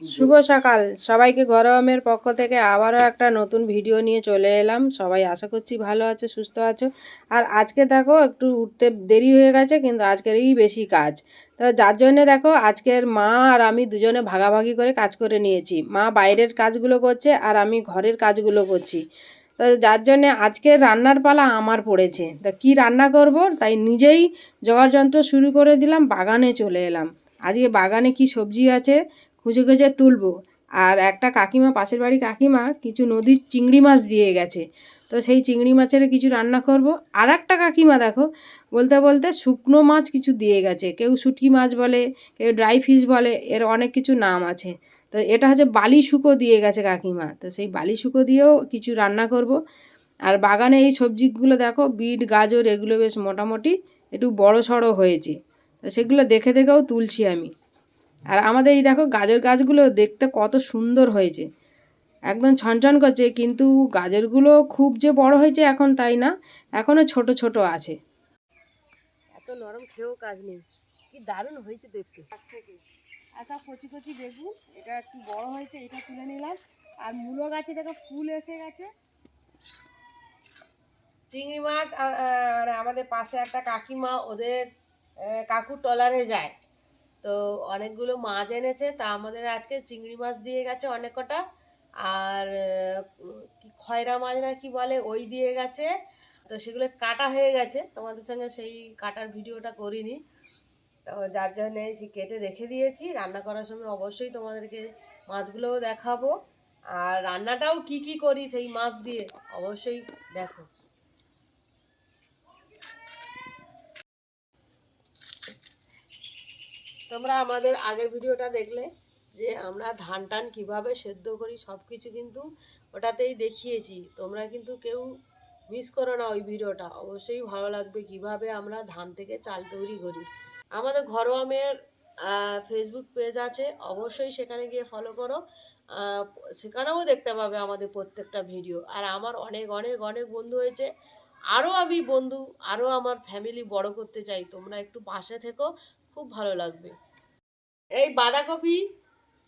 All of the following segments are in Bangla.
শুভ সকাল সবাইকে। গরমের পক্ষ থেকে আবারও একটা নতুন ভিডিও নিয়ে চলে এলাম। সবাই আশা করছি ভালো আছো, সুস্থ আছো। আর আজকে দেখো একটু উঠতে দেরি হয়ে গেছে, কিন্তু আজকেরই বেশি কাজ। তো যার জন্যে দেখো আজকের মা আর আমি দুজনে ভাগাভাগি করে কাজ করে নিয়েছি। মা বাইরের কাজগুলো করছে আর আমি ঘরের কাজগুলো করছি। তো যার জন্যে আজকে রান্নার পালা আমার পড়েছে। তো কী রান্না করব তাই নিজেই জোগাড় যন্ত্র শুরু করে দিলাম, বাগানে চলে এলাম। আজকে বাগানে কি সবজি আছে খুঁজে খুঁজে তুলবো। আর একটা কাকিমা, পাশের বাড়ি কাকিমা কিছু নদীর চিংড়ি মাছ দিয়ে গেছে, তো সেই চিংড়ি মাছের কিছু রান্না করব। আর একটা কাকিমা দেখো বলতে বলতে শুকনো মাছ কিছু দিয়ে গেছে, কেউ শুটকি মাছ বলে, কেউ ড্রাই ফিশ বলে, এর অনেক কিছু নাম আছে। তো এটা হচ্ছে বালি শুকো দিয়ে গেছে কাকিমা, তো সেই বালি শুকো দিয়েও কিছু রান্না করব। আর বাগানে এই সবজিগুলো দেখো, বিট গাজর এগুলো বেশ মোটামুটি একটু বড় সড়ো হয়েছে, তো সেগুলো দেখে দেখেও তুলছি আমি। আর আমাদের এই দেখো গাজর গাছগুলো দেখতে কত সুন্দর হয়েছে, একদম ছনছন করছে। কিন্তু গাজরগুলো খুব যে বড় হয়েছে এখন তাই না, এখনও ছোট ছোট আছে। এত নরম খেয়েও কাজ নেই, কি দারুণ হয়েছে দেখতে। গাছ থেকে আচ্ছা কচি কচি দেখুন, এটা একটু বড় হয়েছে, এটা তুলে নিলাম। আর মূলো গাছে দেখো ফুল এসে গেছে। চিংড়ি মাছ আর আমাদের পাশে একটা কাকিমা, ওদের কাকুর ট্রলারে যায়, তো অনেকগুলো মাছ এনেছে, তা আমাদের আজকে চিংড়ি মাছ দিয়ে গেছে অনেক কটা। আর কি খয়রা মাছ না কি বলে ওই দিয়ে গেছে। তো সেগুলো কাটা হয়ে গেছে, তোমাদের সঙ্গে সেই কাটার ভিডিওটা করিনি। তো যার জন্যে সে কেটে রেখে দিয়েছি, রান্না করার সময় অবশ্যই তোমাদেরকে মাছগুলোও দেখাবো। আর রান্নাটাও কি কি করি সেই মাছ দিয়ে অবশ্যই দেখো। তোমরা আমাদের আগের ভিডিওটা দেখলে যে আমরা ধান টান কীভাবে সেদ্ধ করি সব কিছু কিন্তু ওটাতেই দেখিয়েছি। তোমরা কিন্তু কেউ মিস করো না ওই ভিডিওটা, অবশ্যই ভালো লাগবে কিভাবে আমরা ধান থেকে চাল তৈরি করি। আমাদের ঘরোয়া মেয়ের ফেসবুক পেজ আছে, অবশ্যই সেখানে গিয়ে ফলো করো। সেখানেও দেখতে পাবে আমাদের প্রত্যেকটা ভিডিও। আর আমার অনেক অনেক অনেক বন্ধু হয়েছে, আরও আমি বন্ধু, আরও আমার ফ্যামিলি বড় করতে চাই। তোমরা একটু পাশে থেকো, খুব ভালো লাগবে। এই বাঁধাকপি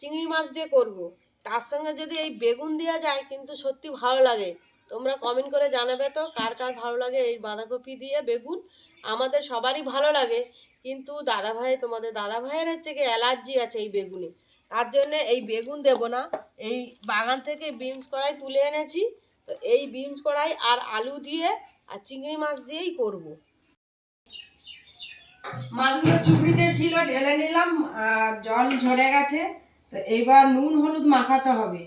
চিংড়ি মাছ দিয়ে করব, তার সঙ্গে যদি এই বেগুন দেওয়া যায় কিন্তু সত্যি ভালো লাগে। তোমরা কমেন্ট করে জানাবে তো কার কার ভালো লাগে এই বাঁধাকপি দিয়ে বেগুন। আমাদের সবারই ভালো লাগে, কিন্তু দাদাভাই, তোমাদের দাদাভাইয়ের হচ্ছে কি অ্যালার্জি আছে এই বেগুনে, তার জন্য এই বেগুন দেব না। এই বাগান থেকে বিনস কড়াই তুলে এনেছি, তো এই বিনস কড়াই আর আলু দিয়ে আর চিংড়ি মাছ দিয়েই করব। মাছগুলো চুবড়িতে ছিল, ঢেলে নিলাম, আর জল ঝরে গেছে। তো এইবার নুন হলুদ মাখাতে হবে।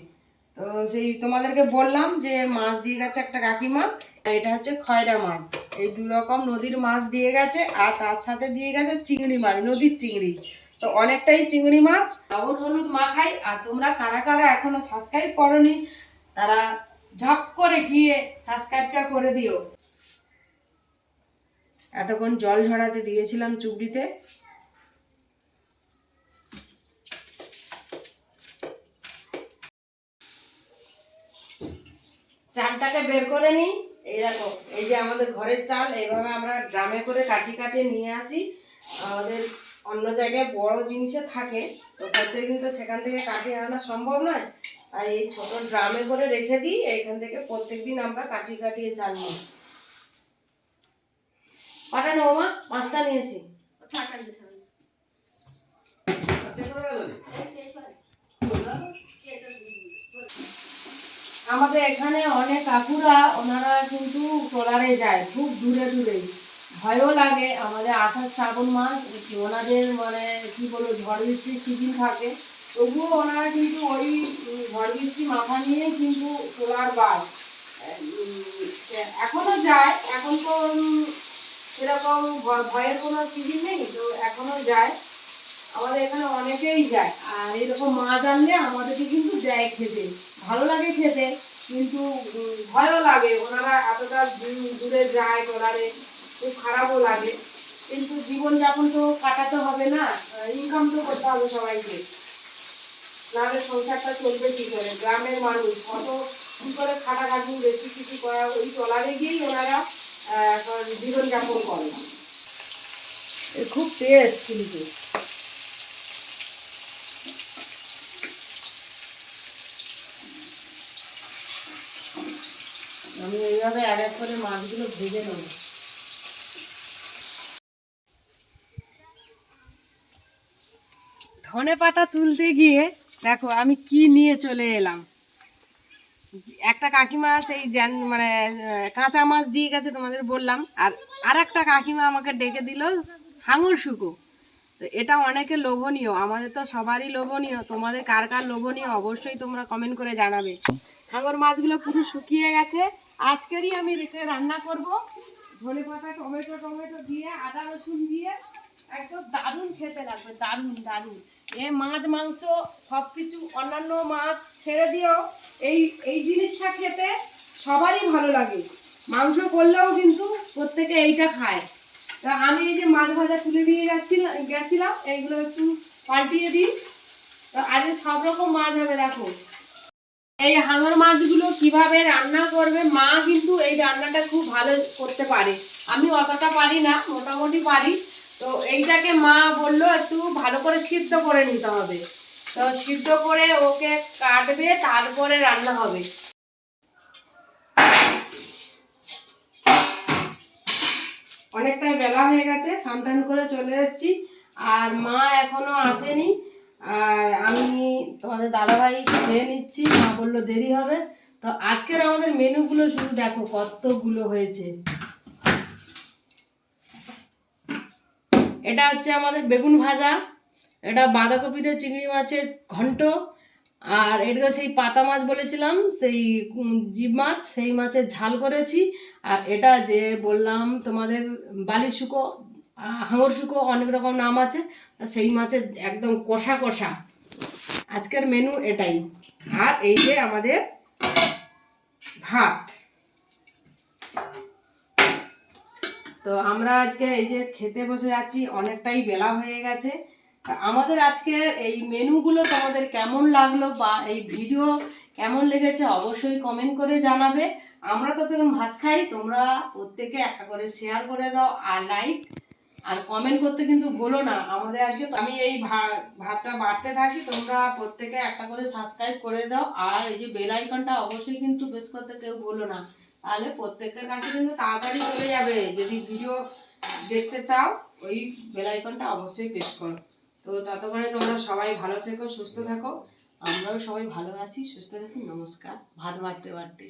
তো সেই তোমাদেরকে বললাম যে মাছ দিয়ে গেছে একটা কাকিমা, এটা হচ্ছে খয়রা মাছ। এই দু রকম নদীর মাছ দিয়ে গেছে, আর তার সাথে দিয়ে গেছে চিংড়ি মাছ, নদীর চিংড়ি। তো অনেকটাই চিংড়ি মাছ, লবণ হলুদ মাখাই। আর তোমরা কারা কারা এখনো সাবস্ক্রাইব করোনি, তারা ঝপ করে গিয়ে সাবস্ক্রাইবটা করে দিও। এতক্ষণ জল ঝরাতে দিয়েছিলাম চুবড়িতে। চালটাকে বের করে নিই। এই দেখো, এই যে আমাদের ঘরের চাল, এইভাবে আমরা ড্রামে করে কাটিয়ে কাটিয়ে নিয়ে আসি। আমাদের অন্য জায়গায় বড় জিনিসে থাকে, তো প্রত্যেকদিন তো সেখান থেকে কাটিয়ে আনা সম্ভব নয়, তাই এই ছোট ড্রামে করে রেখে দিই। এইখান থেকে প্রত্যেকদিন আমরা কাটিয়ে কাটিয়ে চাল নিই। পাঠানো মা, 5টা নিয়েছি। আমাদের এখানে অনেক কাকুরা, ওনারা কিন্তু ট্রলারে যায় খুব দূরে দূরে। ভয়ও লাগে আমাদের, আষাঢ় শ্রাবণ মাস ওনাদের মানে কি বলবো ঝড় বৃষ্টির সিজন থাকে, তবুও ওনারা কিন্তু ওই ঝড় বৃষ্টি মাথা নিয়ে কিন্তু ট্রলার বায়। এখনো যায়, এখন তো সেরকম ভয়ের কোনো সিজন নেই, তো এখনো যায়। আমাদের এখানে অনেকেই যায়, আর এরকম মাছ আনলে আমাদেরকে কিন্তু দেয় খেতে, ভালো লাগে খেতে। কিন্তু ভয়ও লাগে, ওনারা এতটা দূরে যায় ট্রলারে, খুব খারাপও লাগে। কিন্তু জীবনযাপন তো কাটাতে হবে না, ইনকাম তো করতে হবে সবাইকে, নাহলে সংসারটা চলবে কি করে। গ্রামের মানুষ কত কি করে খাটাখাটি বেশি কিছু করা, ওই ট্রলারে গিয়েই ওনারা জীবনযাপন করে। খুব টেস্ট কিন্তু। আমি এইভাবে এক এক করে মাছগুলো ভেজে নেব। ধনে পাতা তুলতে গিয়ে দেখো আমি কি নিয়ে চলে এলাম। একটা কাকিমা সেই মানে কাঁচা মাছ দিয়ে গেছে তোমাদের বললাম, আর একটা কাকিমা আমাকে ডেকে দিল হাঙর শুকো। তো এটা অনেকে লোভনীয়, আমাদের তো সবারই লোভনীয়, তোমাদের কার কার লোভনীয় অবশ্যই তোমরা কমেন্ট করে জানাবে। হাঙর মাছগুলো পুরো শুকিয়ে গেছে, আজকেরই আমি রেখে রান্না করব। ধনে পাতা টমেটো দিয়ে আদা রসুন দিয়ে একদম দারুণ খেতে লাগবে, দারুণ দারুণ। এ মাছ মাংস সব কিছু অন্যান্য মাছ ছেড়ে দিও, এই এই জিনিসটা খেতে সবারই ভালো লাগে। মাংস করলেও কিন্তু প্রত্যেকে এইটা খায়। তা আমি এই যে মাছ ভাজা তুলে দিয়ে গেছিলাম এইগুলো একটু পাল্টিয়ে দিই। তো আজকে সব রকম মাছ হবে দেখো। এই হাঙর মাছগুলো কিভাবে রান্না করবে, মা কিন্তু এই রান্নাটা খুব ভালো করতে পারে, আমি অতটা পারি না, মোটামুটি পারি। তো এইটাকে মা বললো একটু ভালো করে সিদ্ধ করে নিতে হবে। তো সিদ্ধ করে ওকে কাটবে, তারপরে রান্না হবে। অনেকটাই বেলা হয়ে গেছে, স্নান করে চলে এসেছি, আর মা এখনো আসেনি। আর আমি তোমাদের দাদাভাই খেয়ে নিচ্ছি, মা বললো দেরি হবে। তো আজকের আমাদের মেনুগুলো শুধু দেখো কতগুলো হয়েছে। এটা হচ্ছে আমাদের বেগুন ভাজা, এটা বাঁধাকপিতে চিংড়ি মাছের ঘন্ট, আর এটা সেই পাতা মাছ বলেছিলাম, সেই জিব মাছ, সেই মাছের ঝাল করেছি। আর এটা যে বললাম তোমাদের বালি শুকো, হাঙর শুকো, অনেক রকম নাম আছে, সেই মাছের একদম কষা কষা। আজকের মেনু এটাই। আর এই যে আমাদের ভাত। তো আমরা আজকে এই যে খেতে বসে যাচ্ছি, অনেকটাই বেলা হয়ে গেছে। আমাদের আজকের এই মেনুগুলো তোমাদের কেমন লাগলো বা এই ভিডিও কেমন লেগেছে অবশ্যই কমেন্ট করে জানাবে। আমরা তো তখন ভাত খাই, তোমরা প্রত্যেকে একটা করে শেয়ার করে দাও, আর লাইক আর কমেন্ট করতে কিন্তু ভুলো না। আমাদের আজকে আমি এই ভাতটা বাড়তে থাকি, তোমরা প্রত্যেকে একটা করে সাবস্ক্রাইব করে দাও, আর এই যে বেল আইকনটা অবশ্যই কিন্তু প্রেস করতে কেউ ভুলো না, তাহলে প্রত্যেকের কাছে কিন্তু তাড়াতাড়ি চলে যাবে। যদি ভিডিও দেখতে চাও ওই বেল আইকনটা অবশ্যই প্রেস করো। তো ততক্ষণে তোমরা সবাই ভালো থেকো, সুস্থ থাকো। আমরাও সবাই ভালো আছি, সুস্থ আছি। নমস্কার। ভাত বাড়তে বাড়তে